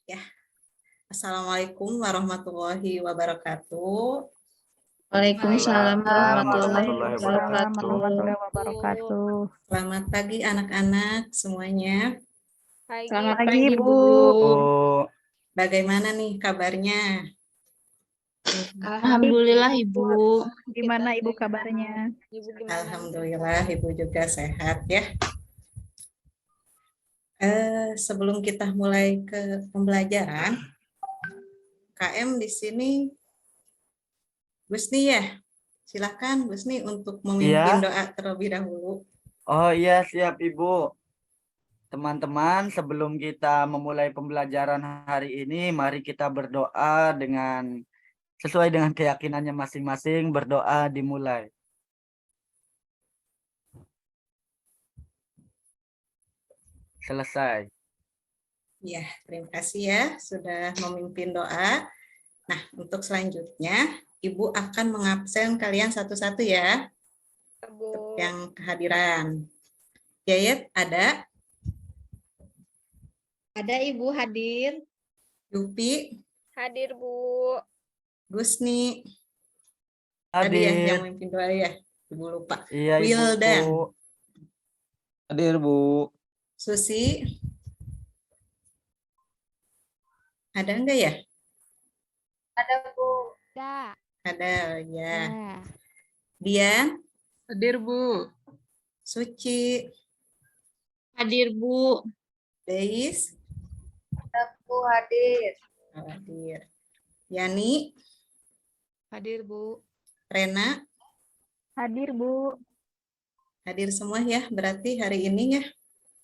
Ya, Assalamualaikum warahmatullahi wabarakatuh. Waalaikumsalam warahmatullahi Waalaikumsalam wabarakatuh. warahmatullahi wabarakatuh. Selamat pagi anak-anak semuanya. Selamat Pagi, pagi, Bu. Bu. Bagaimana nih kabarnya? Alhamdulillah, Ibu. Gimana Ibu kabarnya? Alhamdulillah, Ibu juga sehat ya. Sebelum kita mulai ke pembelajaran, KM di sini, Gusni ya. Silakan Gusni untuk memimpin doa terlebih dahulu. Oh iya, siap Ibu. Teman-teman, sebelum kita memulai pembelajaran hari ini, mari kita berdoa sesuai dengan keyakinannya masing-masing. Berdoa dimulai. Selesai. Ya, terima kasih ya sudah memimpin doa. Nah, untuk selanjutnya, Ibu akan mengabsen kalian satu-satu ya. Untuk yang kehadiran. Yayet ada? Ada Ibu hadir. Yupi? Hadir, Bu. Gusni? Tadi ya yang Hadir. memimpin doa ya? Ibu lupa. Iya, Ibu. Wildan? Hadir, Bu. Susi? Ada enggak ya? Ada, Bu. Ada, ya. Dian? Hadir, Bu. Suci? Hadir, Bu. Deis? Bu hadir. Hadir. Yani? Hadir, Bu. Rena? Hadir, Bu. Hadir semua ya, berarti hari ini ya?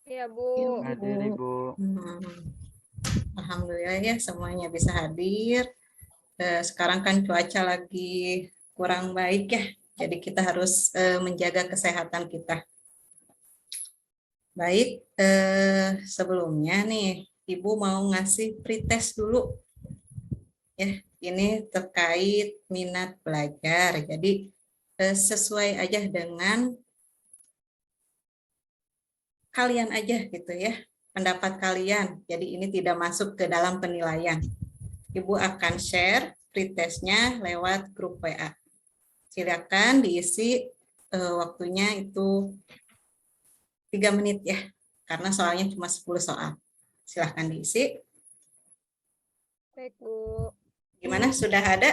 Iya, Bu. Hadir, Ibu. Alhamdulillah ya semuanya bisa hadir. Sekarang kan cuaca lagi kurang baik ya, jadi kita harus menjaga kesehatan kita. Baik, sebelumnya nih Ibu mau ngasih pretest dulu. Ya, ini terkait minat belajar. Jadi sesuai aja dengan kalian aja gitu ya, pendapat kalian. Jadi ini tidak masuk ke dalam penilaian. Ibu akan share pretestnya lewat grup WA. Silakan diisi waktunya itu 3 menit ya, karena soalnya cuma 10 soal. Silahkan diisi. Baik, Bu. Gimana, sudah ada?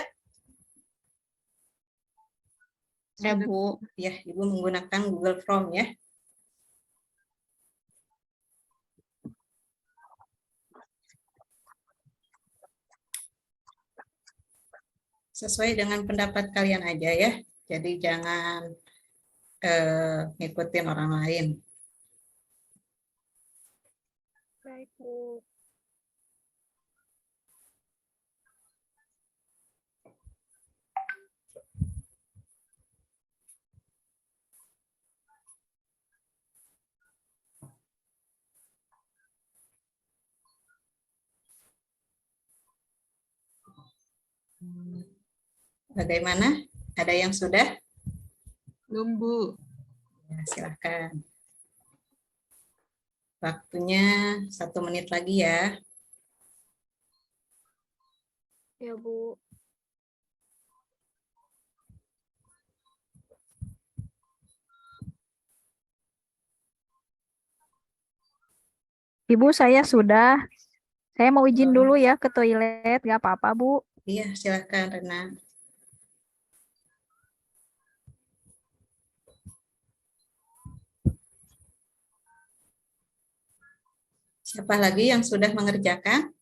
Ada, Bu. Ya, Ibu menggunakan Google Form ya. Sesuai dengan pendapat kalian aja ya. Jadi jangan ngikutin orang lain. Baik, Bu. Bagaimana? Ada yang sudah? Belum, Bu. Ya, silahkan. Waktunya 1 menit lagi ya. Ya, Bu. Ibu, saya sudah. Saya mau izin dulu ya ke toilet. Gak apa-apa, Bu. Iya, silahkan Rena. Siapa lagi yang sudah mengerjakan?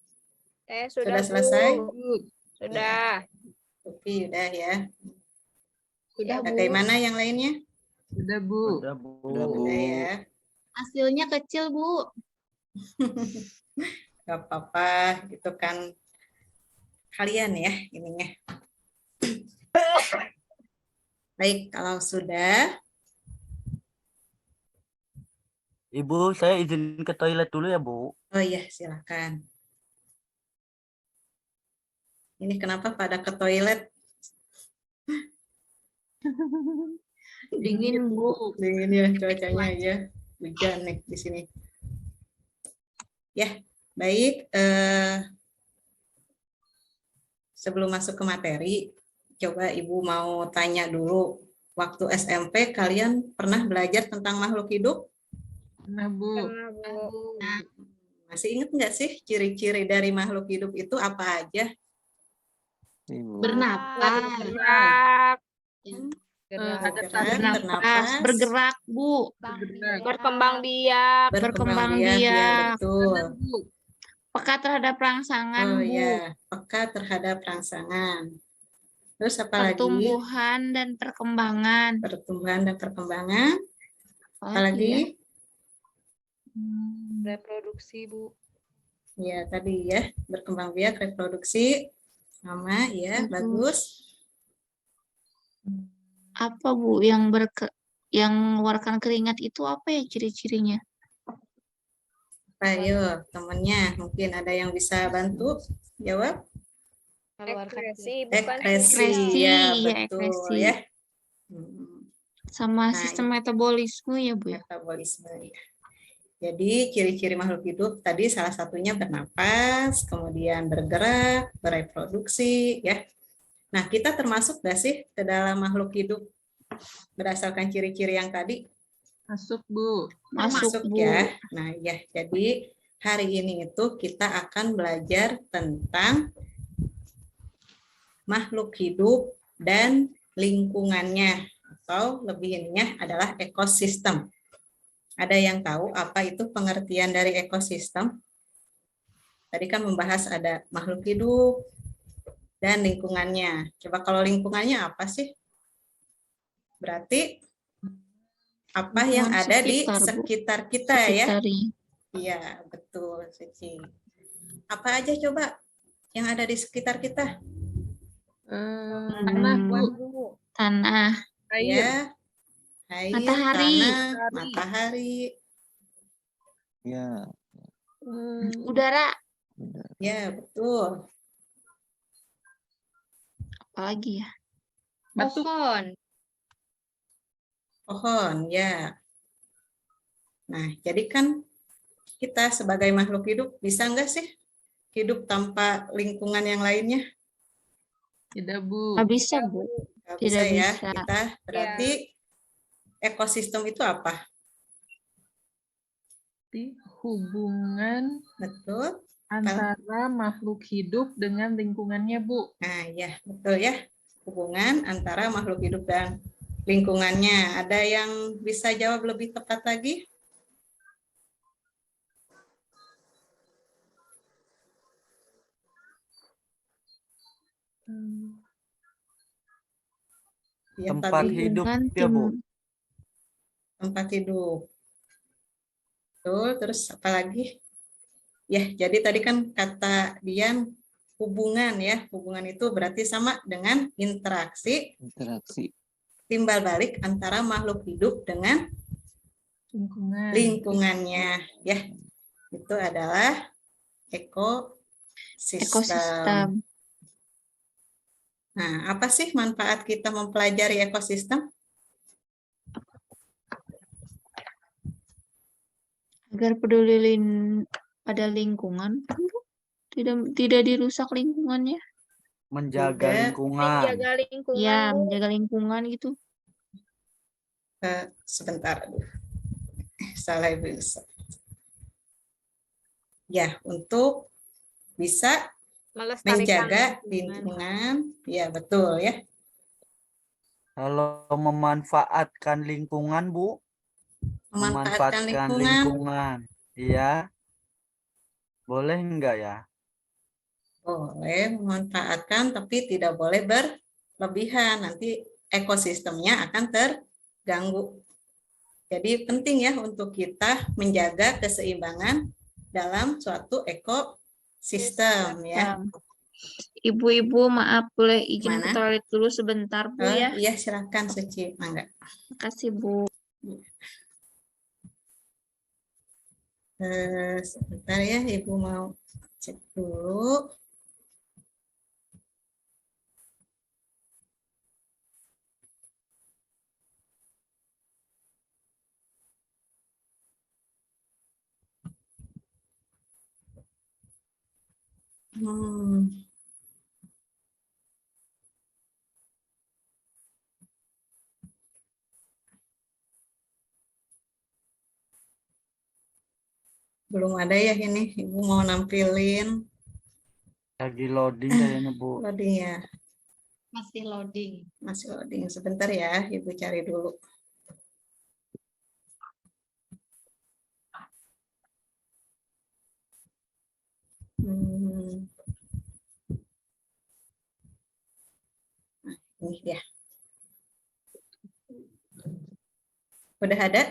Sudah, Sudah selesai? Bu. Sudah. Oke, udah ya. Sudah, Bu. Bagaimana yang lainnya? Sudah, Bu. Udah, Bu. Udah ya. Hasilnya kecil, Bu. Gak apa-apa, itu kan kalian ya ininya. Baik, kalau sudah, Ibu, saya izin ke toilet dulu ya, Bu. oh iya silakan. Ini kenapa pada ke toilet? Dingin, Bu. Dingin ya cuacanya ya, hujan nih di sini. Ya, baik. sebelum masuk ke materi, coba Ibu mau tanya dulu. Waktu SMP kalian pernah belajar tentang makhluk hidup? Nah, Bu. Pernah, Bu. Masih ingat nggak sih ciri-ciri dari makhluk hidup itu apa aja? Ibu. Bernapas. Bergerak, Ada Bergerak, Bernapas. bernapas, Bergerak, Bu. bergerak. berkembang biak, berkembang ya biak. betul. Benar, Bu. Peka terhadap rangsangan, Oh Bu. ya, peka terhadap rangsangan. Terus apa lagi? Pertumbuhan dan perkembangan. Pertumbuhan dan perkembangan. Apa Apalagi ya? lagi? reproduksi, Bu. Ya, tadi ya, berkembang biak, reproduksi. Sama, ya, Terus. bagus. Apa, Bu, yang mengeluarkan keringat itu apa ya ciri-cirinya? Ayo, temennya, mungkin ada yang bisa bantu jawab? Ekspresi, bukan Ekspresi, Ekspresi, ya ya, betul ekspresi. ya. Hmm, Sama Nah, sistem metabolisme ya, Bu ya? metabolisme ya. Jadi ciri-ciri makhluk hidup tadi salah satunya bernapas, kemudian bergerak, bereproduksi ya. Nah, kita termasuk nggak sih ke dalam makhluk hidup berdasarkan ciri-ciri yang tadi? Masuk, Bu. Masuk, Bu. Ya. Nah, ya. Jadi hari ini itu kita akan belajar tentang makhluk hidup dan lingkungannya, atau lebih ininya adalah ekosistem. Ada yang tahu apa itu pengertian dari ekosistem? Tadi kan membahas ada makhluk hidup dan lingkungannya. Coba kalau lingkungannya apa sih? Berarti apa yang Lingkungan ada di sekitar, Bu. sekitar kita ya? Sekitarnya. Iya, betul, Suci. Apa aja coba yang ada di sekitar kita? Tanah, Bu. Bu. Tanah, Air. Ya, air, Matahari. tanah, matahari. Ya. udara, Benar. Ya, betul. apalagi ya? Batu. Pohon, Pohon, ya. Nah, jadi kan kita sebagai makhluk hidup bisa nggak sih hidup tanpa lingkungan yang lainnya? Tidak, Bu. Nggak bisa, Bu. Nggak Tidak bisa ya. bisa. Kita berarti ekosistem itu apa? Berarti hubungan Betul. antara makhluk hidup dengan lingkungannya, Bu. Nah, ya, betul ya. Hubungan antara makhluk hidup dan lingkungannya. Ada yang bisa jawab lebih tepat lagi? Yang Tempat tadi hidup Hubungan ya, Bu. tempat hidup. Betul, terus apa lagi? Ya, jadi tadi kan kata Dian hubungan ya. Hubungan itu berarti sama dengan interaksi Interaksi. timbal balik antara makhluk hidup dengan Lingkungan. lingkungannya ya. Itu adalah ekosistem. ekosistem. Nah, apa sih manfaat kita mempelajari ekosistem? Agar peduli pada lingkungan, kan, Bu? Tidak dirusak lingkungannya. Menjaga Juga lingkungan. menjaga lingkungan, Ya, Bu. menjaga lingkungan gitu. Sebentar, aduh. Salah Ibu. Ya, untuk bisa Melestarikan menjaga lingkungan. lingkungan, ya betul ya. Kalau memanfaatkan lingkungan, Bu. Memanfaatkan lingkungan, lingkungan. Iya. Boleh enggak ya? boleh memanfaatkan, tapi tidak boleh berlebihan. Nanti ekosistemnya akan terganggu. Jadi penting ya untuk kita menjaga keseimbangan dalam suatu ekosistem ya. Ibu-ibu, maaf boleh izin ke Mana? toilet dulu sebentar, Bu ya. Iya, silakan Suci, mangga. Makasih, Bu. Sebentar ya, Ibu mau cek dulu. Belum ada ya ini. Ibu mau nampilin Lagi loading kayaknya, Bu. loading ya. Masih loading. Masih loading. Sebentar ya, Ibu cari dulu. Hmm. Nah, ini dia. Udah ada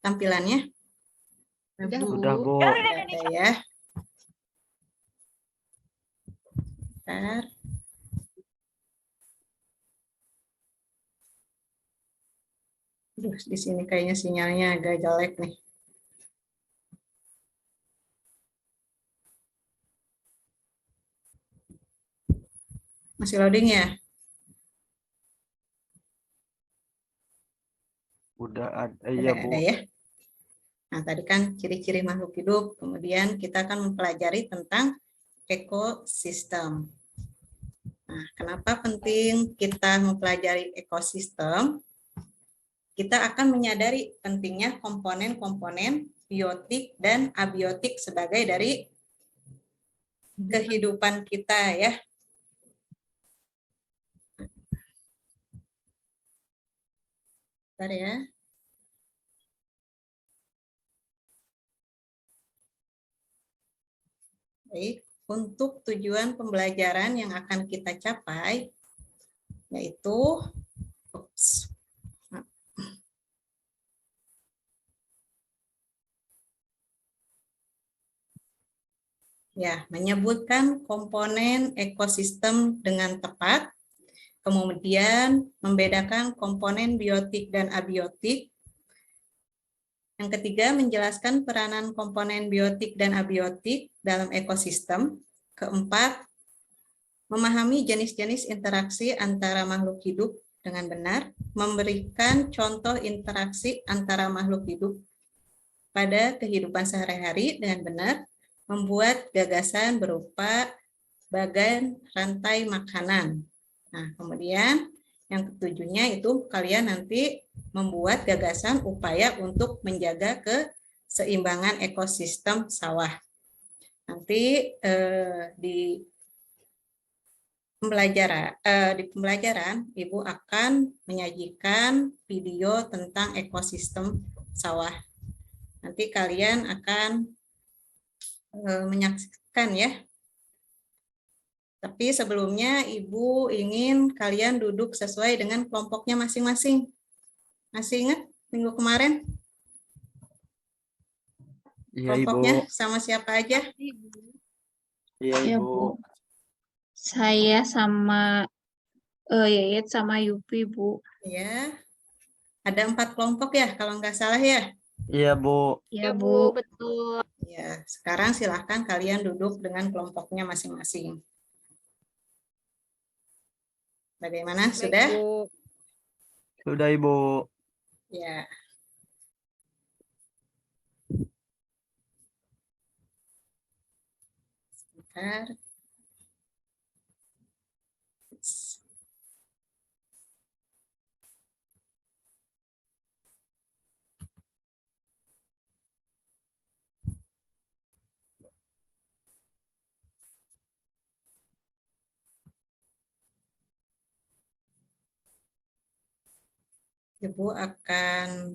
tampilannya? Udah, Bu. Udah, Bu. Udah ada ya. Bentar. Aduh, di sini kayaknya sinyalnya agak jelek nih. Masih loading ya? Udah ada, iya, Udah Bu. ada ya. Nah, tadi kan ciri-ciri makhluk hidup. Kemudian kita akan mempelajari tentang ekosistem. Nah, kenapa penting kita mempelajari ekosistem? Kita akan menyadari pentingnya komponen-komponen biotik dan abiotik sebagai dari kehidupan kita ya. Bentar ya. Baik, untuk tujuan pembelajaran yang akan kita capai yaitu menyebutkan komponen ekosistem dengan tepat, kemudian membedakan komponen biotik dan abiotik. Yang ketiga, menjelaskan peranan komponen biotik dan abiotik dalam ekosistem. Keempat, memahami jenis-jenis interaksi antara makhluk hidup dengan benar, memberikan contoh interaksi antara makhluk hidup pada kehidupan sehari-hari dengan benar, membuat gagasan berupa bagan rantai makanan. Nah, kemudian yang ketujuhnya itu kalian nanti membuat gagasan upaya untuk menjaga keseimbangan ekosistem sawah. Nanti di pembelajaran Ibu akan menyajikan video tentang ekosistem sawah. Nanti kalian akan menyaksikan ya. Tapi sebelumnya Ibu ingin kalian duduk sesuai dengan kelompoknya masing-masing. Masih ingat minggu kemarin? Iya, Ibu. Kelompoknya sama siapa aja? Iya, Ya, Ibu. Bu. Saya sama Yayet sama Yupi, Bu. Ya, ada 4 kelompok ya kalau nggak salah ya. Iya, Bu. Ya, Ya, Bu. Bu, betul. Ya, sekarang silahkan kalian duduk dengan kelompoknya masing-masing. Bagaimana? Baik, Sudah? Bu. Sudah, Ibu. Ya. Sebentar. Ibu akan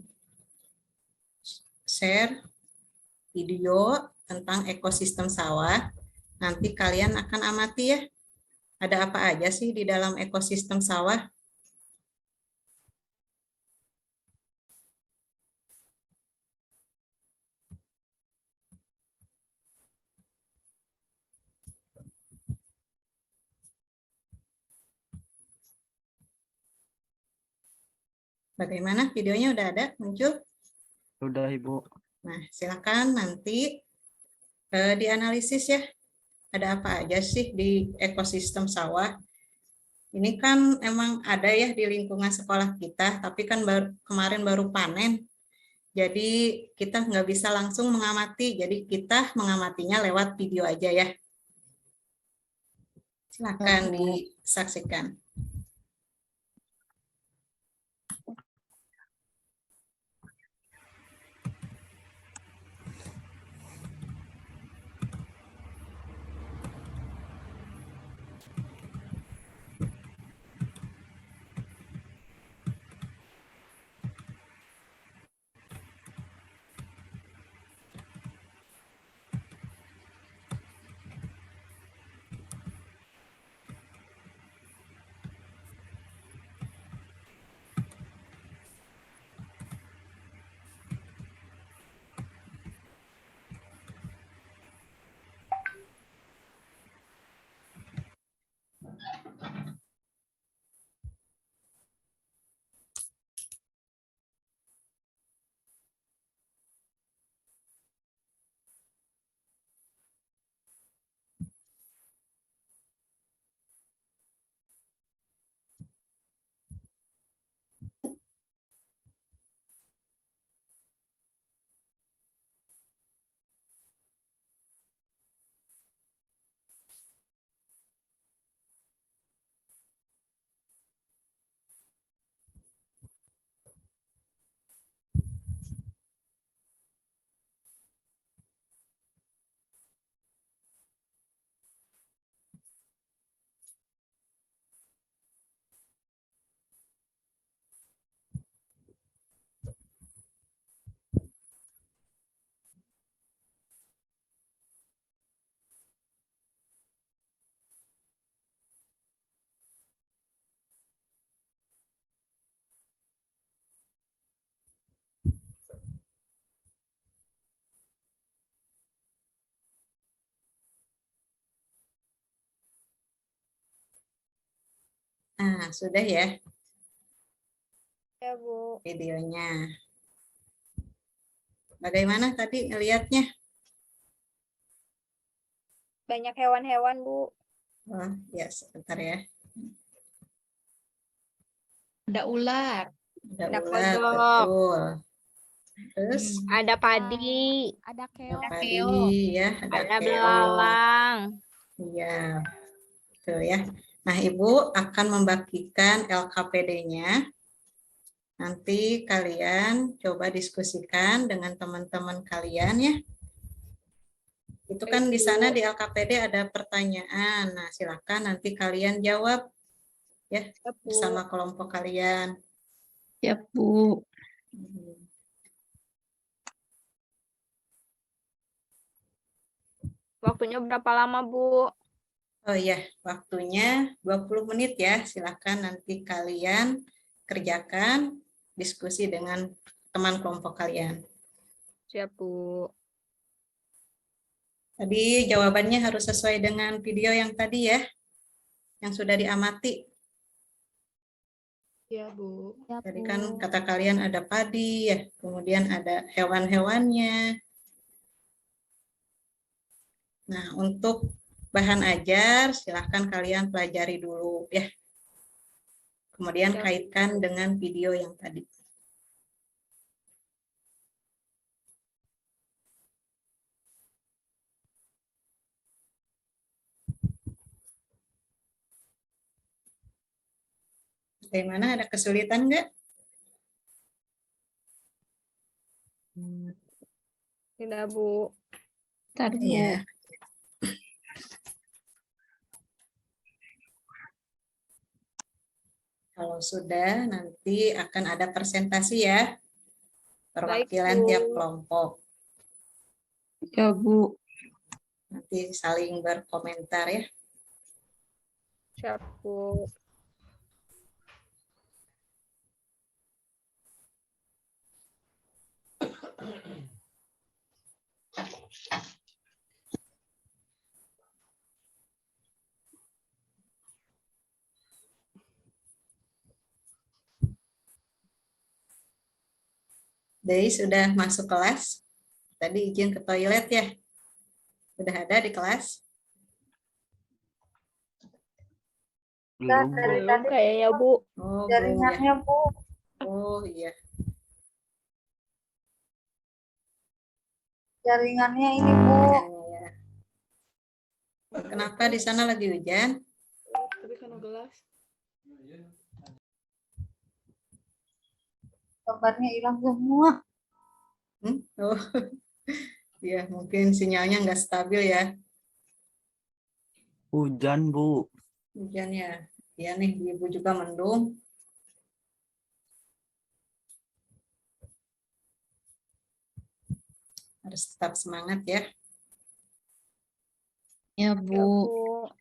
share video tentang ekosistem sawah. Nanti kalian akan amati ya, ada apa aja sih di dalam ekosistem sawah. Bagaimana? Videonya udah ada muncul? Sudah, Ibu. Nah, silakan nanti dianalisis ya. Ada apa aja sih di ekosistem sawah? Ini kan emang ada ya di lingkungan sekolah kita, tapi kan kemarin baru panen. Jadi kita nggak bisa langsung mengamati, jadi kita mengamatinya lewat video aja ya. Silakan disaksikan. Nah, sudah ya Ya, Bu. videonya. Bagaimana tadi ngelihatnya? Banyak hewan-hewan, Bu. Oh, ya sebentar ya. Ada ular. Ada Ada ular, kodok. betul. Terus Ada padi. Ada ada keong. padi ya, ada Ada keong. belalang. Iya, betul ya. Nah, Ibu akan membagikan LKPD-nya. Nanti kalian coba diskusikan dengan teman-teman kalian ya. Itu kan di sana di LKPD ada pertanyaan. Nah, silakan nanti kalian jawab ya Ya, Bu. bersama kelompok kalian. Ya, Bu. Waktunya berapa lama, Bu? Oh iya, waktunya 20 menit ya. Silakan nanti kalian kerjakan diskusi dengan teman kelompok kalian. Siap, Bu. Tadi jawabannya harus sesuai dengan video yang tadi ya, yang sudah diamati. Ya, Bu. Ya, Tadi Bu. kan kata kalian ada padi ya, kemudian ada hewan-hewannya. Nah, untuk bahan ajar silahkan kalian pelajari dulu ya. Kemudian Ya. kaitkan dengan video yang tadi. Bagaimana, ada kesulitan nggak? Tidak, Bu. Ntar, Bu. Iya. Kalau sudah, nanti akan ada presentasi ya. Perwakilan Bu. tiap kelompok. Ya, Bu. Nanti saling berkomentar ya. Siap, Bu. Dei sudah masuk kelas. Tadi izin ke toilet ya. Sudah ada di kelas? Belum, Bu. Belum kayaknya, Bu. Oh, belum ya. Oh, iya. Jaringannya ini, Bu. Ya. Kenapa di sana lagi hujan? Tapi kan gelas. Gambarnya hilang semua. Oh, ya mungkin sinyalnya nggak stabil ya. Hujan, Bu. Hujan ya. Ya nih, Ibu juga mendung. Harus tetap semangat ya. Ya, Ya, Bu. Bu.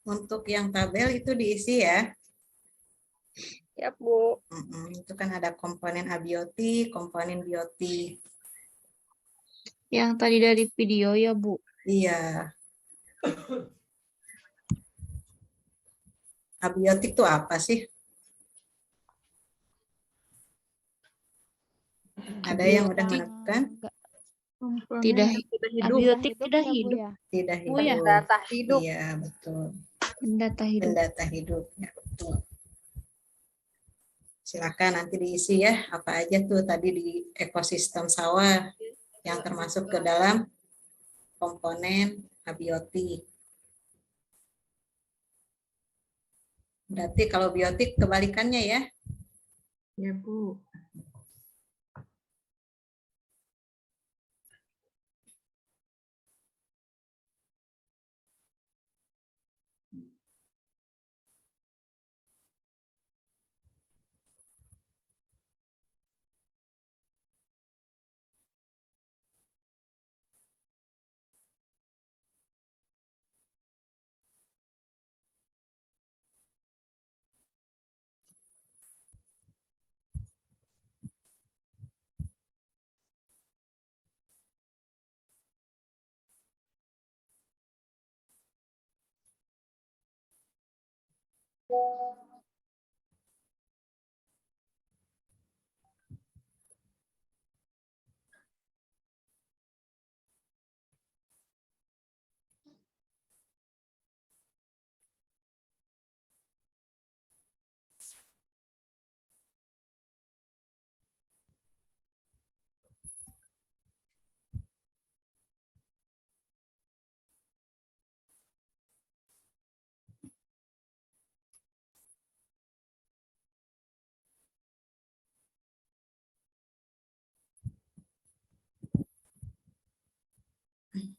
Untuk yang tabel itu diisi ya. Siap, Bu. Itu kan ada komponen abiotik, komponen biotik. Yang tadi dari video ya, Bu. Iya. Abiotik itu apa sih? Ada yang udah menemukan? Tidak Abiotik ya, tidak Bu, hidup. ya? Tidak hidup. Oh, ya. Data hidup. Iya, betul. Data hidup. Data hidup. Ya, betul. Silakan nanti diisi ya, apa aja tuh tadi di ekosistem sawah yang termasuk ke dalam komponen abiotik. Berarti kalau biotik kebalikannya ya. Ya, Bu.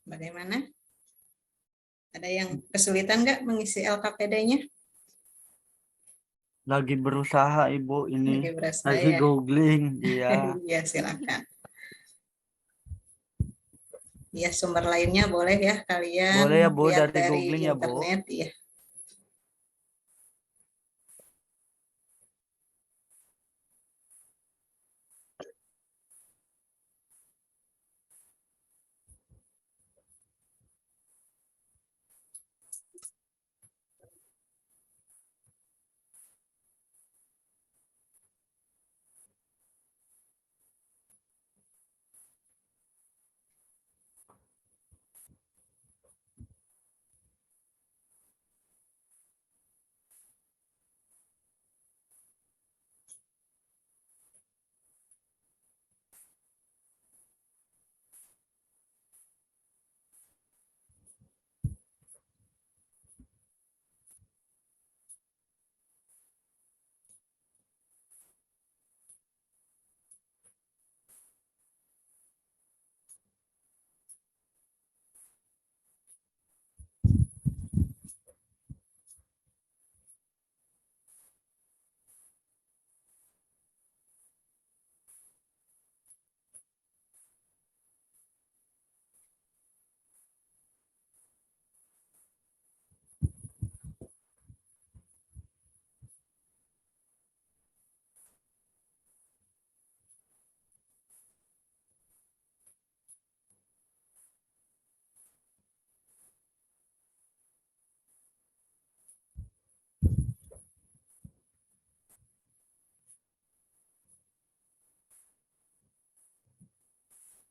Bagaimana? Ada yang kesulitan nggak mengisi LKPD-nya? Lagi berusaha Ibu ini. Lagi berasa Lagi ya? googling, iya. Iya, silakan. Ya, sumber lainnya boleh ya kalian Boleh ya Bu, lihat dari dari googling ya Bu. internet, ya.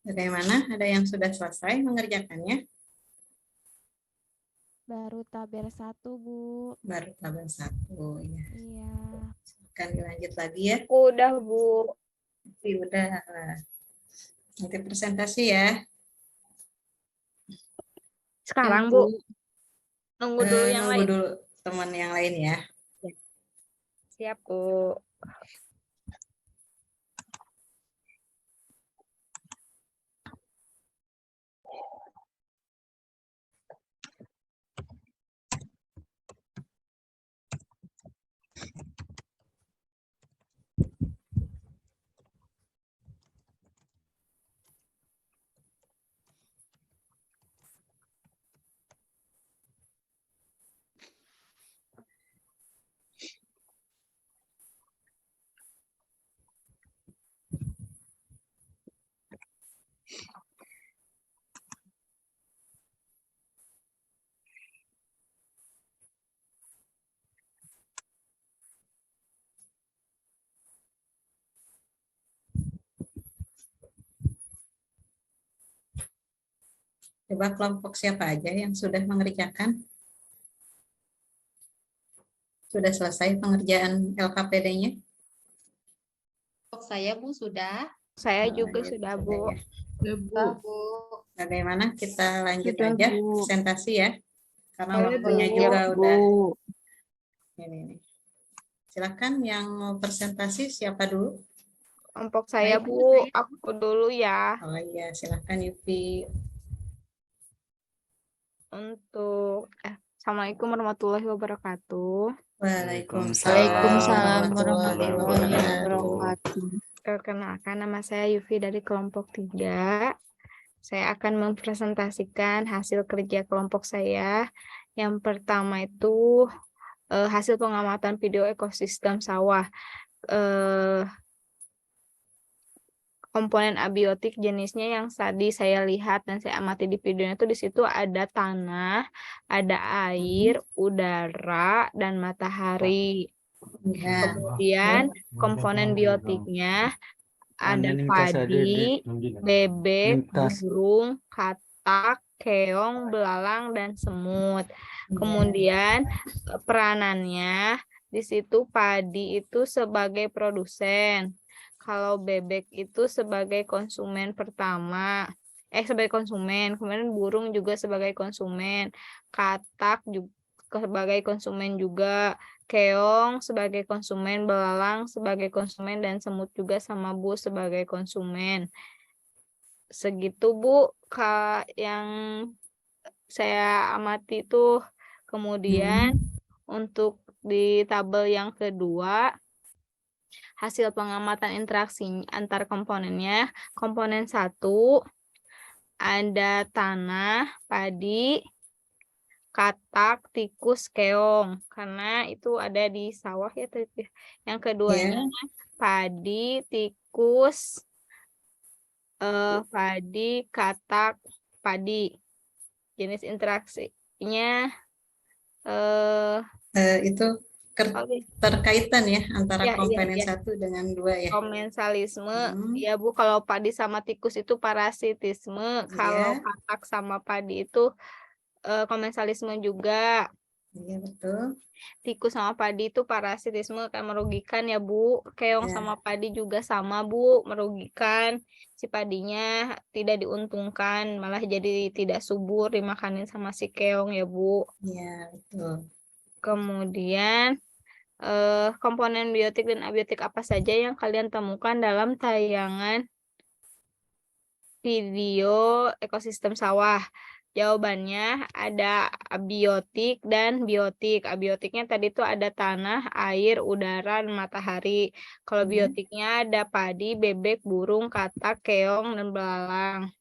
Bagaimana? Ada yang sudah selesai mengerjakannya? Baru tabel 1, Bu. Baru tabel 1, ya. Iya. Akan dilanjut lagi ya. Udah, Bu. Udah. Nanti presentasi ya. Sekarang, Ya, Bu. Nunggu dulu yang Nunggu lain. dulu teman yang lain ya. Siap, Bu. Coba kelompok siapa aja yang sudah mengerjakan? Sudah selesai pengerjaan LKPD-nya? Saya Bu sudah. Saya Oh, juga ya, sudah, sudah Bu. ya. Ya, Bu. Sudah Bu. Bagaimana kita lanjut Sudah, aja Bu. presentasi ya? Karena Boleh, waktunya Bu. juga Bu. udah ini nih. Silakan yang mau presentasi siapa dulu? Kelompok saya, Bu. Aku dulu ya. Oh iya, silakan Yupi. Assalamualaikum warahmatullahi wabarakatuh. Waalaikumsalam warahmatullahi wabarakatuh. wabarakatuh. Perkenalkan, nama saya Yufi dari kelompok 3. Saya akan mempresentasikan hasil kerja kelompok saya. Yang pertama itu hasil pengamatan video ekosistem sawah. komponen abiotik jenisnya yang tadi saya lihat dan saya amati di videonya itu di situ ada tanah, ada air, udara, dan matahari. Ya. Kemudian komponen biotiknya ada padi, bebek, burung, katak, keong, belalang, dan semut. Kemudian peranannya di situ padi itu sebagai produsen. Kalau bebek itu sebagai konsumen pertama. Sebagai konsumen. Kemudian burung juga sebagai konsumen. Katak juga sebagai konsumen juga. Keong sebagai konsumen, belalang sebagai konsumen, dan semut juga sama Bu sebagai konsumen. Segitu Bu, Kak, yang saya amati tuh. Kemudian untuk di tabel yang kedua, hasil pengamatan interaksi antar komponennya. Komponen 1 ada tanah, padi, katak, tikus, keong. Karena itu ada di sawah ya. Yang keduanya padi, tikus, padi, katak, padi. Jenis interaksinya Itu terkaitan ya antara Ya, komponen iya. 1 dengan 2 ya. Komensalisme, ya Bu, kalau padi sama tikus itu parasitisme, kalau katak sama padi itu komensalisme juga. Iya, betul. Tikus sama padi itu parasitisme kan merugikan ya Bu. Keong sama padi juga sama Bu, merugikan. Si padinya tidak diuntungkan, malah jadi tidak subur dimakanin sama si keong ya Bu. Iya, betul. Kemudian komponen biotik dan abiotik apa saja yang kalian temukan dalam tayangan video ekosistem sawah? Jawabannya ada abiotik dan biotik. Abiotiknya tadi tuh ada tanah, air, udara, dan matahari. Kalau biotiknya ada padi, bebek, burung, katak, keong, dan belalang.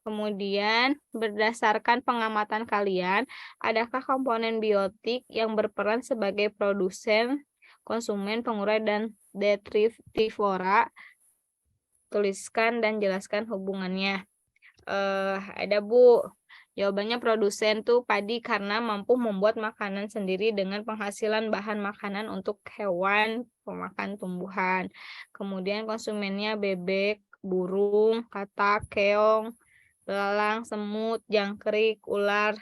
Kemudian, berdasarkan pengamatan kalian, adakah komponen biotik yang berperan sebagai produsen, konsumen, pengurai, dan detritivora? Tuliskan dan jelaskan hubungannya. Ada Bu. Jawabannya produsen tuh padi karena mampu membuat makanan sendiri dengan penghasilan bahan makanan untuk hewan pemakan tumbuhan. Kemudian konsumennya bebek, burung, katak, keong, belalang, semut, jangkrik, ular,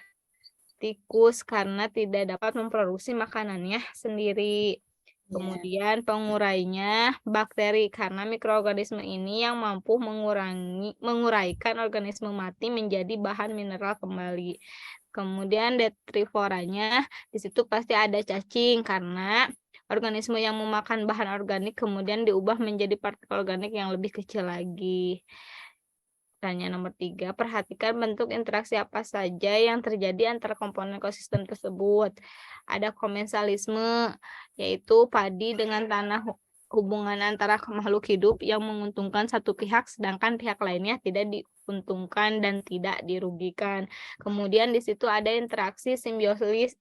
tikus karena tidak dapat memproduksi makanannya sendiri. Kemudian pengurainya bakteri karena mikroorganisme ini yang mampu menguraikan organisme mati menjadi bahan mineral kembali. Kemudian detrivoranya di situ pasti ada cacing karena organisme yang memakan bahan organik kemudian diubah menjadi partikel organik yang lebih kecil lagi. Pertanyaan nomor 3, perhatikan bentuk interaksi apa saja yang terjadi antara komponen ekosistem tersebut. Ada komensalisme, yaitu padi dengan tanah, hubungan antara makhluk hidup yang menguntungkan satu pihak, sedangkan pihak lainnya tidak diuntungkan dan tidak dirugikan. Kemudian di situ ada interaksi simbiosis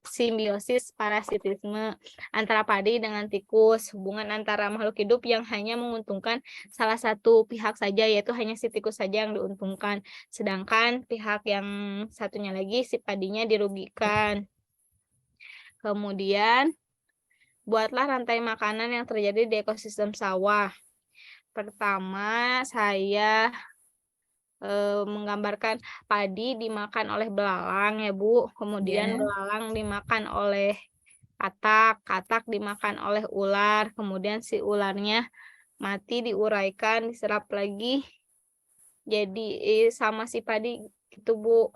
parasitisme antara padi dengan tikus, hubungan antara makhluk hidup yang hanya menguntungkan salah satu pihak saja, yaitu hanya si tikus saja yang diuntungkan, sedangkan pihak yang satunya lagi si padinya dirugikan. Kemudian buatlah rantai makanan yang terjadi di ekosistem sawah. Pertama, saya menggambarkan padi dimakan oleh belalang ya Bu. Kemudian belalang dimakan oleh katak, katak dimakan oleh ular. Kemudian si ularnya mati, diuraikan, diserap lagi. Jadi sama si padi gitu Bu.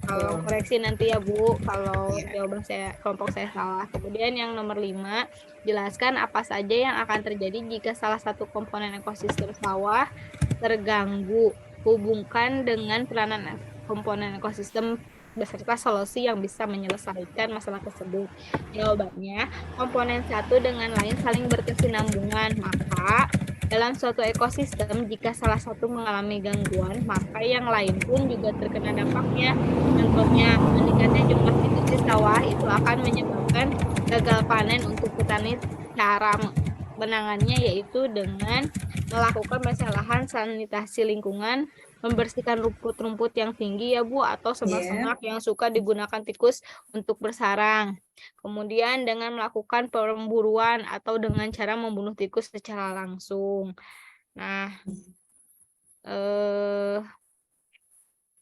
Kalau koreksi nanti ya Bu, kalau jawaban kelompok saya salah. Kemudian yang nomor 5, jelaskan apa saja yang akan terjadi jika salah satu komponen ekosistem sawah terganggu. Hubungkan dengan peranan komponen ekosistem beserta solusi yang bisa menyelesaikan masalah tersebut. Jawabannya, komponen satu dengan lain saling berkesinambungan, maka dalam suatu ekosistem, jika salah satu mengalami gangguan, maka yang lain pun juga terkena dampaknya. Contohnya, meningkatnya jumlah tikus di sawah itu akan menyebabkan gagal panen untuk petani secara penanganannya yaitu dengan melakukan pembersihan sanitasi lingkungan, membersihkan rumput-rumput yang tinggi ya Bu, atau semak-semak yang suka digunakan tikus untuk bersarang. Kemudian dengan melakukan pemburuan atau dengan cara membunuh tikus secara langsung. Nah,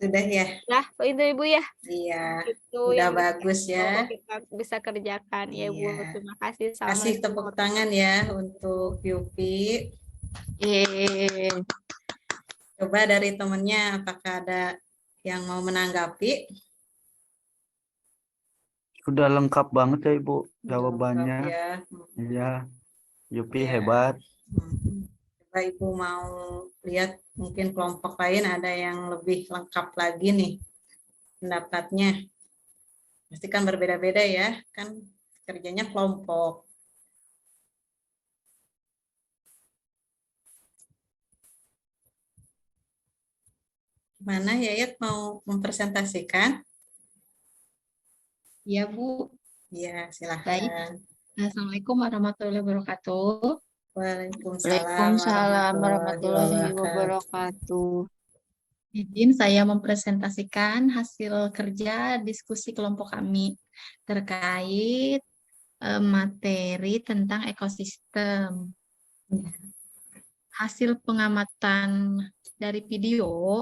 Sudah ya? nah itu Ibu ya. Iya. Itu Udah yang bagus ya. kita bisa kerjakan ya Bu. Iya. Terima kasih. Kasih tepuk tangan ya untuk Yupi. Coba dari temennya apakah ada yang mau menanggapi? Sudah lengkap banget ya Ibu Lengkap jawabannya. ya. Iya, Yupi Iya. hebat. Coba Ibu mau lihat mungkin kelompok lain ada yang lebih lengkap lagi nih pendapatnya. Pasti kan berbeda-beda ya, kan kerjanya kelompok. Gimana Yayat mau mempresentasikan? Ya, Bu. Ya, silahkan. Baik. Assalamualaikum warahmatullahi wabarakatuh. Waalaikumsalam warahmatullahi wabarakatuh. Izin saya mempresentasikan hasil kerja diskusi kelompok kami terkait materi tentang ekosistem. Hasil pengamatan dari video,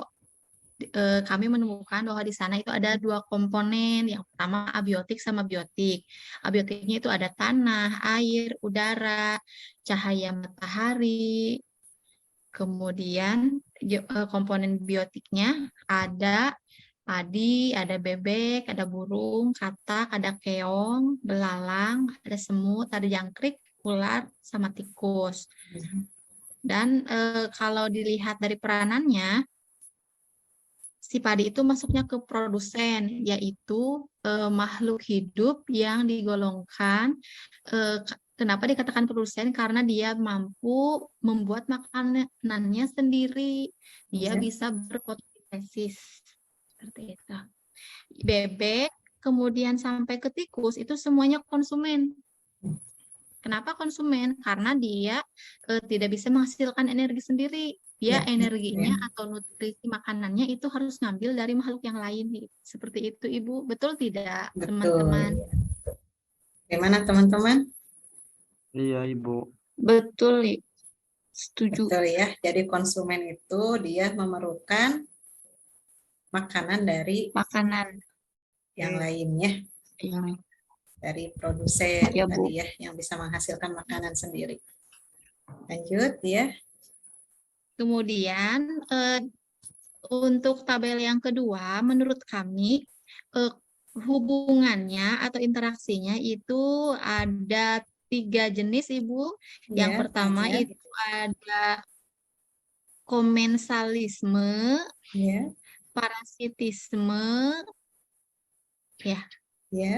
kami menemukan bahwa di sana itu ada dua komponen. Yang pertama abiotik sama biotik. Abiotiknya itu ada tanah, air, udara, cahaya matahari. Kemudian komponen biotiknya ada padi, ada bebek, ada burung, katak, ada keong, belalang, ada semut, ada jangkrik, ular, sama tikus. Dan kalau dilihat dari peranannya, si padi itu masuknya ke produsen, yaitu makhluk hidup yang digolongkan. Kenapa dikatakan produsen? Karena dia mampu membuat makanannya sendiri. Dia bisa berfotosintesis. Seperti itu. Bebek, kemudian sampai ke tikus, itu semuanya konsumen. Kenapa konsumen? Karena dia tidak bisa menghasilkan energi sendiri. Dia energinya atau nutrisi makanannya itu harus ngambil dari makhluk yang lain. Seperti itu, Ibu. Betul tidak, teman-teman? Bagaimana, teman-teman? Iya, Ibu. Betul, setuju. Betul ya. Jadi konsumen itu dia memerlukan makanan dari yang lainnya. Dari produsen Ya, Bu. tadi ya, yang bisa menghasilkan makanan sendiri. Lanjut ya. Kemudian untuk tabel yang kedua, menurut kami hubungannya atau interaksinya itu ada 3 jenis, Ibu. Yang pertama itu ada komensalisme, parasitisme,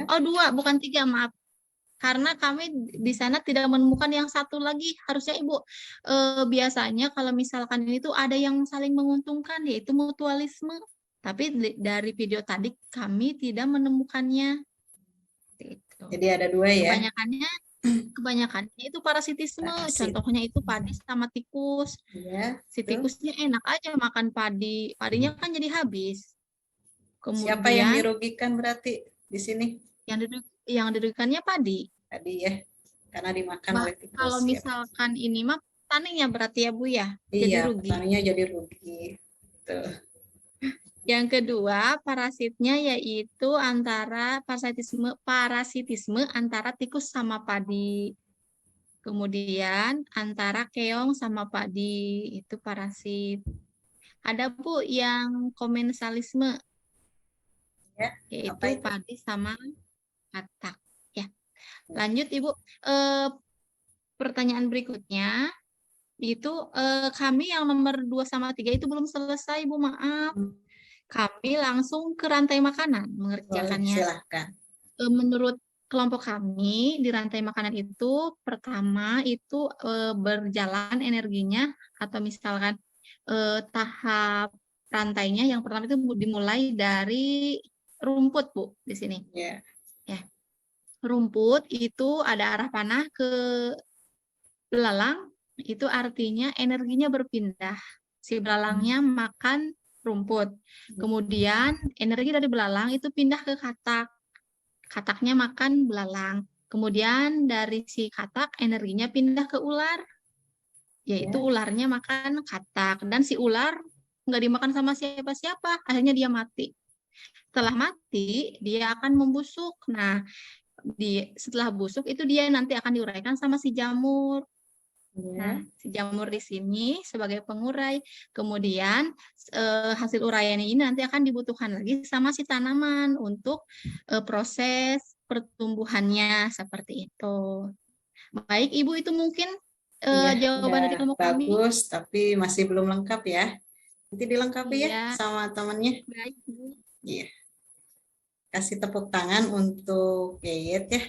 Oh, 2, bukan 3, maaf. Karena kami di sana tidak menemukan yang satu lagi. Harusnya Ibu, biasanya kalau misalkan ini tuh ada yang saling menguntungkan, yaitu mutualisme. Tapi dari video tadi kami tidak menemukannya. Gitu. Jadi ada 2 ya? Kebanyakannya itu parasitisme. Contohnya itu padi sama tikus. Si tikusnya enak aja makan padi. Padinya kan jadi habis. Kemudian, siapa yang dirugikan berarti di sini? Yang dirugikannya padi. Tadi ya, karena dimakan oleh tikus. Kalau misalkan ini mah taninya berarti ya Bu ya, iya, jadi rugi. taninya jadi rugi. Tuh. Yang kedua parasitnya yaitu antara parasitisme antara tikus sama padi. Kemudian antara keong sama padi itu parasit. Ada Bu yang komensalisme, yaitu padi sama katak. Lanjut Ibu, pertanyaan berikutnya itu kami yang nomor 2 sama 3 itu belum selesai Bu, maaf. Kami langsung ke rantai makanan mengerjakannya. Silahkan. Menurut kelompok kami di rantai makanan itu pertama itu berjalan energinya atau misalkan tahap rantainya yang pertama itu dimulai dari rumput Bu di sini. Ya. Rumput itu ada arah panah ke belalang itu artinya energinya berpindah. Si belalangnya makan rumput. Kemudian energi dari belalang itu pindah ke katak. Kataknya makan belalang. Kemudian dari si katak energinya pindah ke ular. Yaitu ularnya makan katak. Dan si ular nggak dimakan sama siapa-siapa. Akhirnya dia mati. Setelah mati, dia akan membusuk. Nah, setelah busuk itu dia nanti akan diuraikan sama si jamur. Nah, si jamur di sini sebagai pengurai. Kemudian hasil uraian ini nanti akan dibutuhkan lagi sama si tanaman untuk proses pertumbuhannya seperti itu. Baik, Ibu, itu mungkin jawaban dari kelompok kami. Bagus, tapi masih belum lengkap ya. Nanti dilengkapi ya Iya. sama temannya. Baik, Bu. Iya. Kasih tepuk tangan untuk Yayet ya.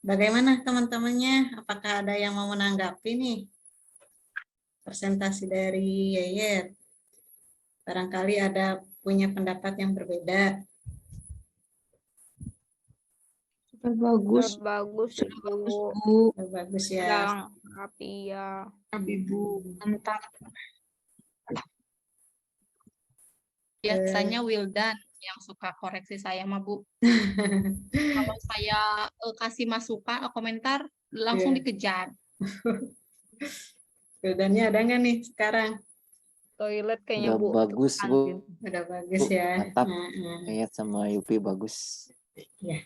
Bagaimana teman-temannya? Apakah ada yang mau menanggapi nih presentasi dari Yayet? Barangkali ada punya pendapat yang berbeda. Super bagus. Bagus, Bu. Bu. Bagus ya. Yang rapi ya. Ibu. Mantap. Biasanya Wildan yang suka koreksi saya mah, Bu. Kalau saya kasih masukan atau komentar langsung dikejar. Wildannya ada nggak nih sekarang? Toilet kayaknya, Udah Bu. bagus, Bu. Udah bagus Bu, ya. mantap. Kayat sama Yupi bagus. Ya.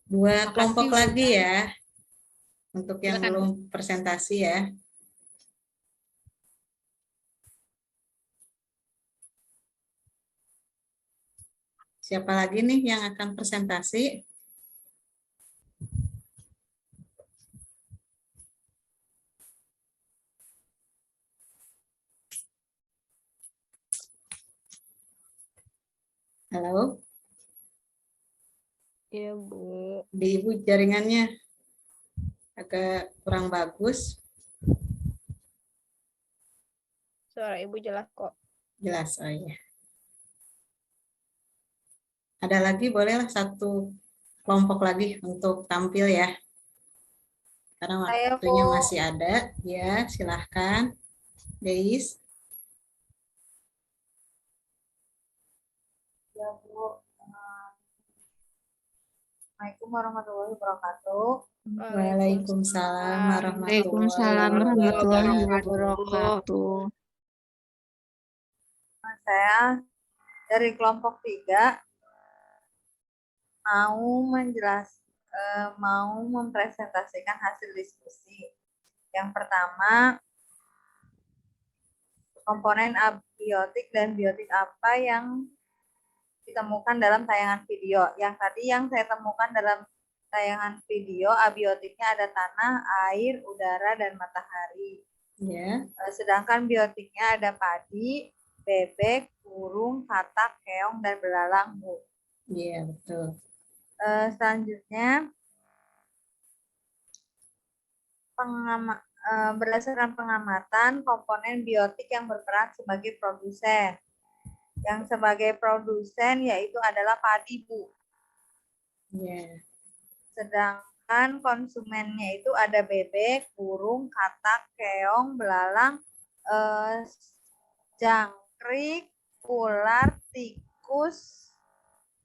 Dua Makasih, kelompok Wildan. lagi ya. Untuk yang Silakan, belum presentasi ya. Siapa lagi nih yang akan presentasi? Halo, Iya, Bu. di Ibu jaringannya agak kurang bagus. Suara Ibu jelas kok. Jelas, oh iya. Ada lagi, bolehlah satu kelompok lagi untuk tampil ya. Karena Saya, waktunya Bu. masih ada. Ya, silahkan. Deis. Ya, Bu. Assalamualaikum warahmatullahi wabarakatuh. Waalaikumsalam Waalaikumsalam warahmatullahi wabarakatuh. Saya dari kelompok 3 mau mempresentasikan hasil diskusi. Yang pertama, komponen abiotik dan biotik apa yang ditemukan dalam tayangan video. Yang tadi yang saya temukan dalam tayangan video, abiotiknya ada tanah, air, udara, dan matahari. Ya. Sedangkan biotiknya ada padi, bebek, burung, katak, keong, dan belalang, Bu. Iya, betul. Selanjutnya, berdasarkan pengamatan komponen biotik yang berperan sebagai produsen. Yang sebagai produsen yaitu adalah padi, Bu. Ya. Sedangkan konsumennya itu ada bebek, burung, katak, keong, belalang, jangkrik, ular, tikus,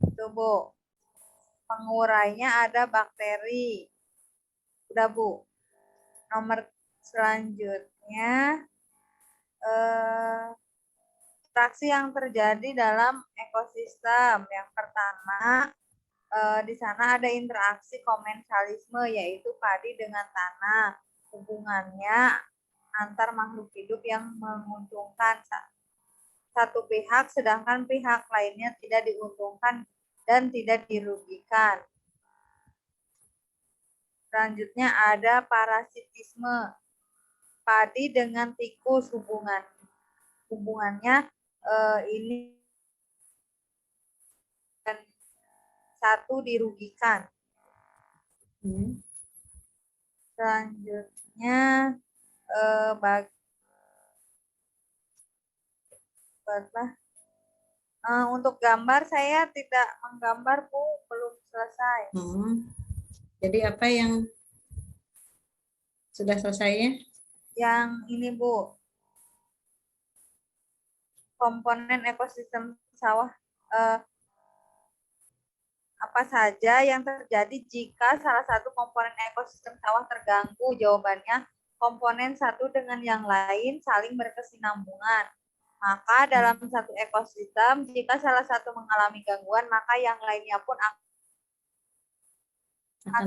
itu, Bu. Pengurainya ada bakteri. Udah, Bu. Nomor selanjutnya, interaksi yang terjadi dalam ekosistem. Yang pertama, di sana ada interaksi komensalisme, yaitu padi dengan tanah. Hubungannya antar makhluk hidup yang menguntungkan satu pihak, sedangkan pihak lainnya tidak diuntungkan dan tidak dirugikan. Selanjutnya ada parasitisme. Padi dengan tikus hubungannya ini dan satu dirugikan. Selanjutnya untuk gambar saya tidak menggambar, Bu, belum selesai. Jadi apa yang sudah selesainya? Yang ini Bu, komponen ekosistem sawah apa saja yang terjadi jika salah satu komponen ekosistem sawah terganggu? Jawabannya komponen satu dengan yang lain saling berkesinambungan. Maka dalam satu ekosistem, jika salah satu mengalami gangguan, maka yang lainnya pun akan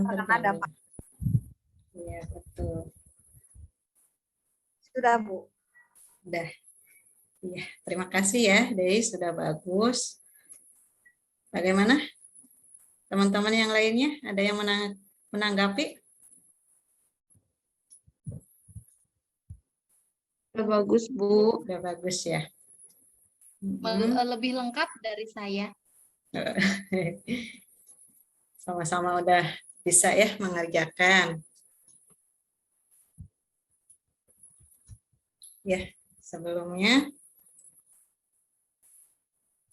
terkena terganggu. dampak. Iya, betul. Sudah, Bu. Udah. Iya, terima kasih ya, Dei, sudah bagus. Bagaimana? Teman-teman yang lainnya, ada yang menanggapi? Udah bagus, Bu. Udah bagus ya. Lebih lengkap dari saya. Sama-sama udah bisa ya mengerjakan. Ya, sebelumnya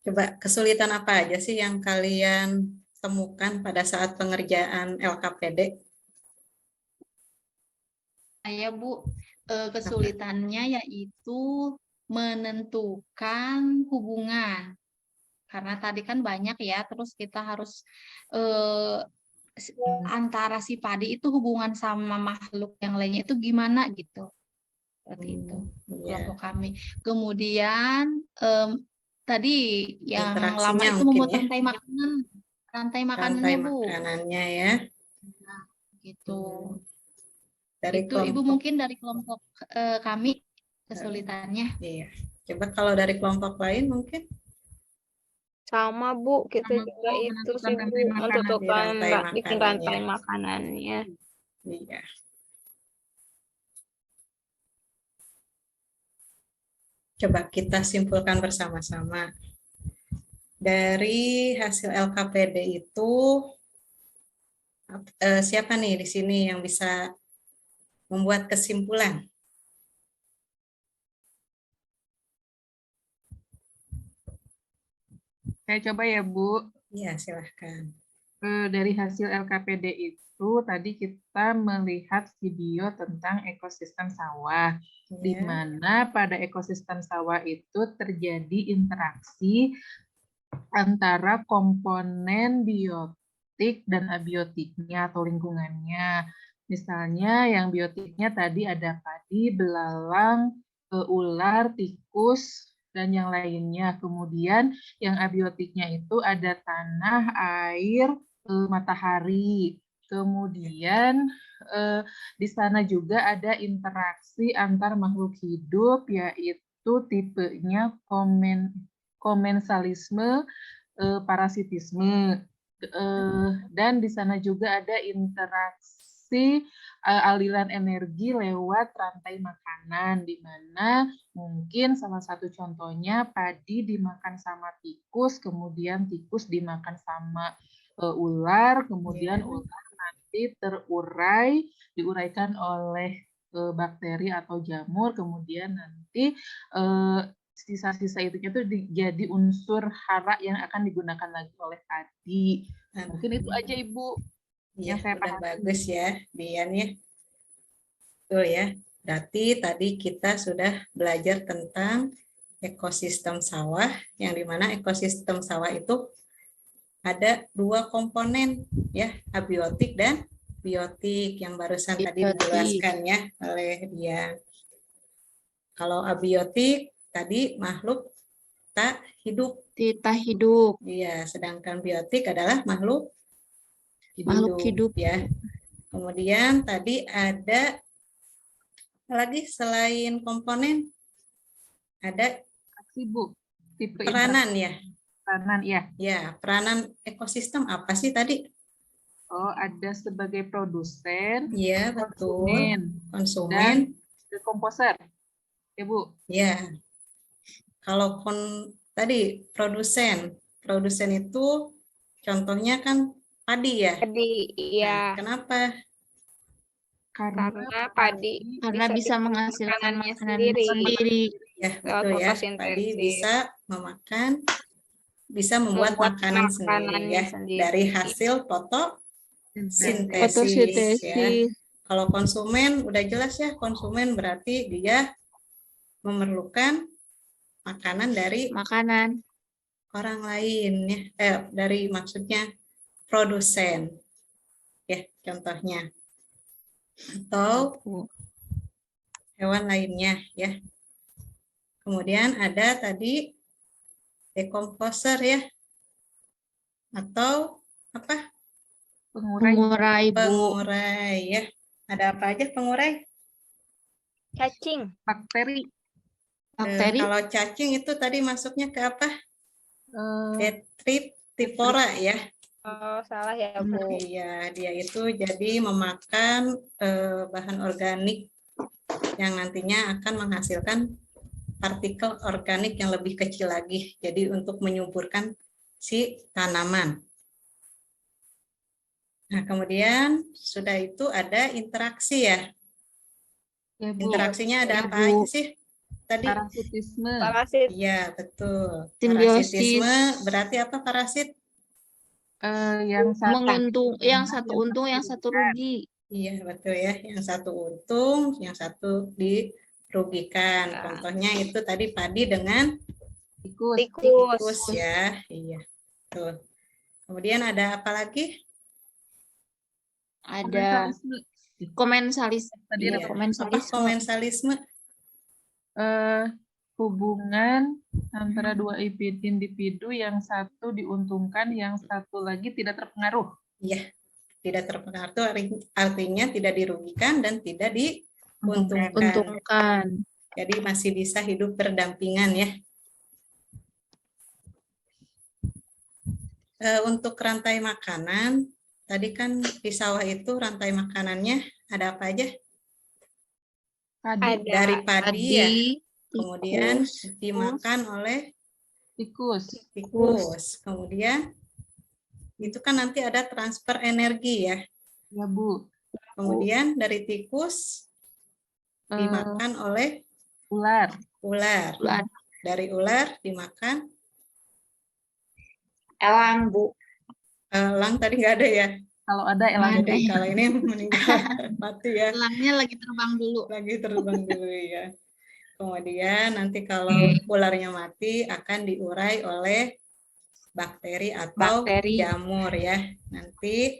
coba kesulitan apa aja sih yang kalian temukan pada saat pengerjaan LKPD? Saya, Bu, kesulitannya yaitu menentukan hubungan. Karena tadi kan banyak ya, terus kita harus antara si padi itu hubungan sama makhluk yang lainnya itu gimana gitu. Seperti itu kelompok kami. Kemudian tadi yang Interaksinya lama itu mungkin membuat ya. rantai makanannya, Rantai Bu. makanannya ya. Nah, gitu. Dari Itu Ibu kelompok, mungkin dari kelompok kami kesulitannya. iya. Coba kalau dari kelompok lain mungkin Sama Bu, kita Sama, juga Bu, itu menentukan sih Bu, rantai makanan. menentukan bikin makanannya. rantai makanannya. Iya. Coba kita simpulkan bersama-sama. Dari hasil LKPD itu, siapa nih di sini yang bisa membuat kesimpulan? Saya coba ya, Bu. Iya, silahkan. Dari hasil LKPD itu tadi kita melihat video tentang ekosistem sawah, di Ya. mana pada ekosistem sawah itu terjadi interaksi antara komponen biotik dan abiotiknya atau lingkungannya. Misalnya yang biotiknya tadi ada padi, belalang, ular, tikus, dan yang lainnya. Kemudian yang abiotiknya itu ada tanah, air, matahari. Kemudian di sana juga ada interaksi antar makhluk hidup, yaitu tipenya komensalisme, parasitisme, dan di sana juga ada interaksi aliran energi lewat rantai makanan, di mana mungkin salah satu contohnya padi dimakan sama tikus, kemudian tikus dimakan sama ular, kemudian ular nanti diuraikan oleh bakteri atau jamur, kemudian nanti sisa-sisa itu jadi unsur hara yang akan digunakan lagi oleh padi. Mungkin itu aja Ibu Iya, yang saya udah pahami. bagus ya, Dian ya. Betul ya. Berarti tadi kita sudah belajar tentang ekosistem sawah, yang dimana ekosistem sawah itu ada dua komponen ya, abiotik dan biotik yang barusan tadi Biotik. dijelaskan ya oleh Dian. Kalau abiotik tadi makhluk tak hidup. Kita hidup. Iya, sedangkan biotik adalah makhluk hidup. ya. Kemudian tadi ada apa lagi selain komponen? Ada Bu, tipe peranan ya. Peranan ya. Ya, peranan ekosistem apa sih tadi? Oh, ada sebagai produsen, Iya, betul. Konsumen, dan komposer. Ya, Bu. Ya. Kalau tadi produsen itu contohnya kan padi ya. Padi, iya. Nah, kenapa? Karena padi Karena bisa menghasilkan makanannya makanan sendiri. sendiri. Ya, Lewat betul ya. fotosintesis. Padi bisa membuat makanan sendiri ya sendiri. dari hasil sintesis ya. Fotosintesis. Kalau konsumen udah jelas ya, konsumen berarti dia memerlukan makanan dari Makanan. orang lain ya, dari maksudnya produsen ya contohnya, atau hewan lainnya ya. Kemudian ada tadi decomposer ya, atau apa? Pengurai, Bu. Pengurai ya. Ada apa aja pengurai? Cacing. Bakteri. Bakteri. Kalau cacing itu tadi masuknya ke apa? Eh, Detritivora ya. Oh, salah ya, Bu. Iya, dia itu jadi memakan bahan organik yang nantinya akan menghasilkan partikel organik yang lebih kecil lagi. Jadi untuk menyuburkan si tanaman. Nah, kemudian sudah itu ada interaksi ya. ya, Bu. Interaksinya ada Ya, apa Bu. aja sih? Tadi Parasitisme. Parasit. iya, betul. Simbiosis. Parasitisme berarti apa parasit? Yang satu Yang satu untung, yang satu rugi. Iya, betul ya. Yang satu untung, yang satu dirugikan. Contohnya itu tadi padi dengan tikus. tikus ya. Iya. Tuh. Kemudian ada apa lagi? Ada komensalis. Tadi Iya. ada Apa Komensalisme. komensalisme? Hubungan antara dua individu, yang satu diuntungkan, yang satu lagi tidak terpengaruh. Iya. Tidak terpengaruh artinya tidak dirugikan dan tidak diuntungkan. Untungkan. Jadi masih bisa hidup berdampingan ya. Untuk rantai makanan, tadi kan di sawah itu rantai makanannya ada apa aja? Padi. Dari padi ya. Kemudian tikus, dimakan oleh Tikus. tikus. Kemudian itu kan nanti ada transfer energi ya. Ya, Bu. Kemudian dari tikus dimakan oleh Ular. ular. Ular. Dari ular dimakan Elang, Bu. elang tadi nggak ada ya. Kalau ada elang. Jadi kalau ini meninggal mati ya. Elangnya lagi terbang dulu. Lagi terbang dulu ya. Kemudian nanti kalau ularnya mati akan diurai oleh bakteri atau Bakteri. jamur ya. Nanti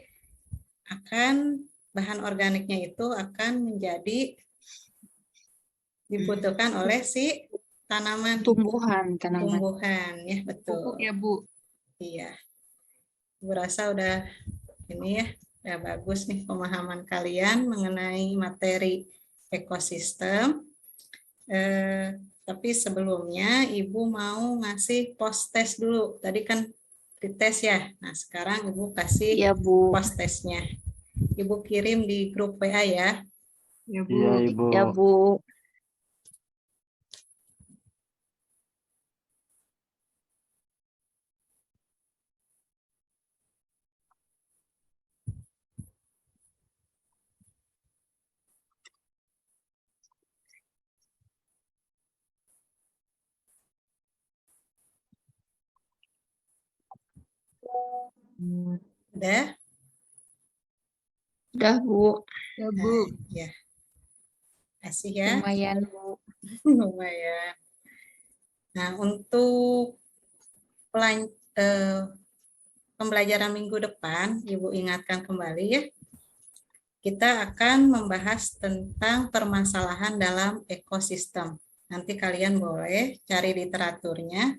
akan bahan organiknya itu akan menjadi dibutuhkan oleh si tanaman Tumbuhan, tanaman. tumbuhan ya, betul. Pupuk ya, Bu. Iya. Ibu rasa udah ini ya, udah bagus nih pemahaman kalian mengenai materi ekosistem. Tapi sebelumnya Ibu mau ngasih post test dulu. Tadi kan dites ya. Nah, sekarang Ibu kasih Ya, Bu. post testnya. Ibu kirim di grup WA ya. Ya, Bu. Iya, Ibu. Ya, Bu. Udah? Udah, Bu. Ya, Bu. Ya. Kasih ya. Lumayan, Bu. Lumayan. Nah, untuk pembelajaran minggu depan, Ibu ingatkan kembali ya, kita akan membahas tentang permasalahan dalam ekosistem. Nanti kalian boleh cari literaturnya.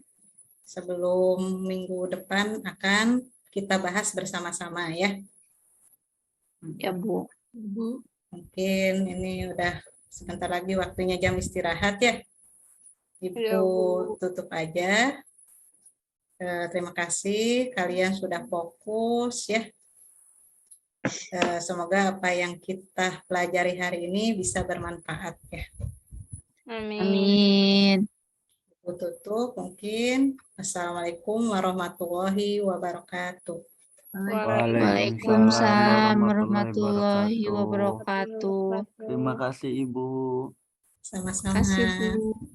Sebelum minggu depan akan kita bahas bersama-sama ya. Ya, Bu. Bu. Mungkin ini udah sebentar lagi waktunya jam istirahat ya. Ibu Ya, Bu. tutup aja. Terima kasih kalian sudah fokus ya. Semoga apa yang kita pelajari hari ini bisa bermanfaat ya. Amin. Amin. Ibu tutup mungkin. Assalamualaikum warahmatullahi wabarakatuh. Waalaikumsalam warahmatullahi wabarakatuh. Terima kasih, Ibu. Sama-sama. Terima kasih, Bu.